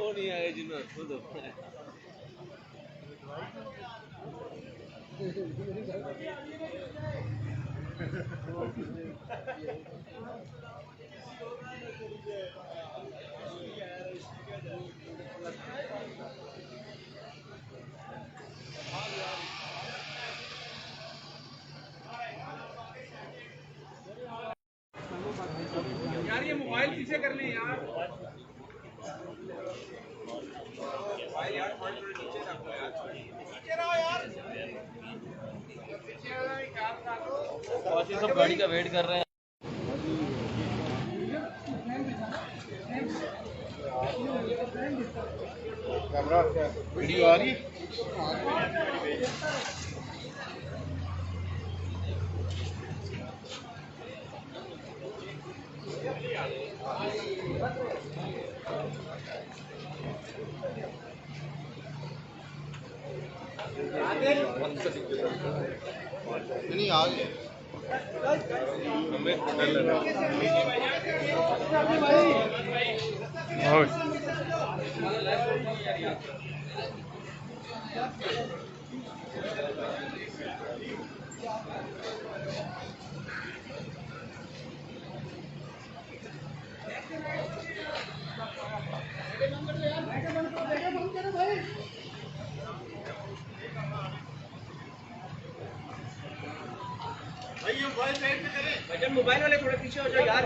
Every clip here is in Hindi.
वो नहीं आए जिन्होंने खुद यार ये मोबाइल पीछे कर लें यार। मोबाइल यार थोड़ी नीचे रख लो यार। नीचे रहो यार। पीछे सब गाड़ी का वेट कर रहे हैं। कैमरा वीडियो आ रही है। नहीं आ गए भजन मोबाइल वाले थोड़े पीछे हो जाओ यार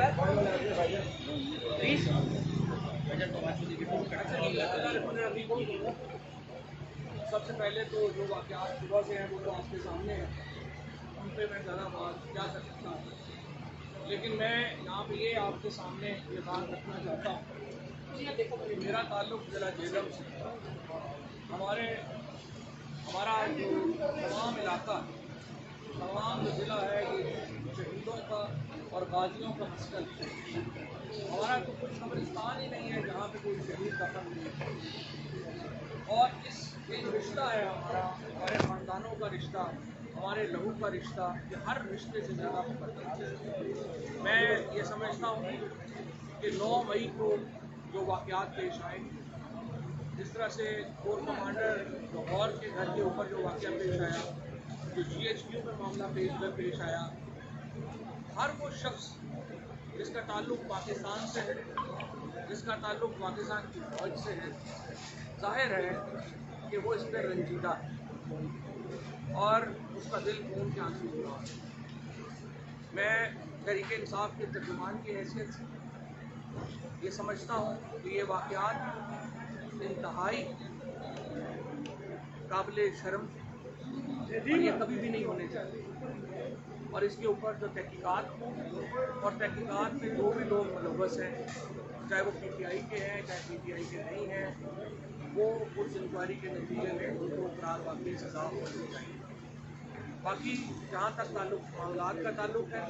प्लीज। सबसे पहले तो जो वाक़यात सुबह से हैं वो तो आपके सामने हैं, उन पे मैं ज़्यादा बात क्या कर सकता हूँ, लेकिन मैं यहाँ पे ये आपके सामने ये बात रखना चाहता हूँ कि मेरा ताल्लुक़ ज़िला झेलम से हमारा जो तमाम इलाका तमाम जो ज़िला है ये शहीदों का और गाजियों का मस्कन है। हमारा तो कोई कब्रिस्तान ही नहीं है जहाँ पे कोई शहीद दफन नहीं है। और ये जो रिश्ता है हमारे ख़ानदानों का रिश्ता, हमारे लहू का रिश्ता, ये हर रिश्ते से ज़्यादा मुकद्दस है। मैं ये समझता हूँ कि 9 मई को जो वाक़यात पेश आए, जिस तरह से कोर कमांडर लाहौर के घर के ऊपर जो वाक़या पेश आया, जो GHQ में मामला पेश आया, हर वो शख्स जिसका ताल्लुक़ पाकिस्तान से है, जिसका ताल्लुक़ पाकिस्तान की फ़ौज से है, ज़ाहिर है कि वो इस पर रंजीदा है और उसका दिल खून के आंसू हो रहा है। मैं तहरीक इंसाफ के तर्जुमान की हैसियत से ये समझता हूँ कि ये वाक़यात इंतहाई काबिल शर्म और ये कभी भी नहीं होने चाहिए। और इसके ऊपर जो तहकीकात हो और तहकीकात में जो भी लोग मुलव्वस हैं, चाहे वो PTI के हैं चाहे PTI के नहीं हैं, वो उस इंक्वायरी के नतीजे में उनको फ़रार वाकई सज़ा होनी चाहिए। बाकी जहाँ तक मामलात का ताल्लुक़ है,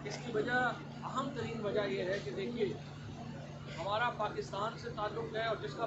इसकी वजह अहम तरीन वजह यह है कि देखिए हमारा पाकिस्तान से ताल्लुक़ है और जिसका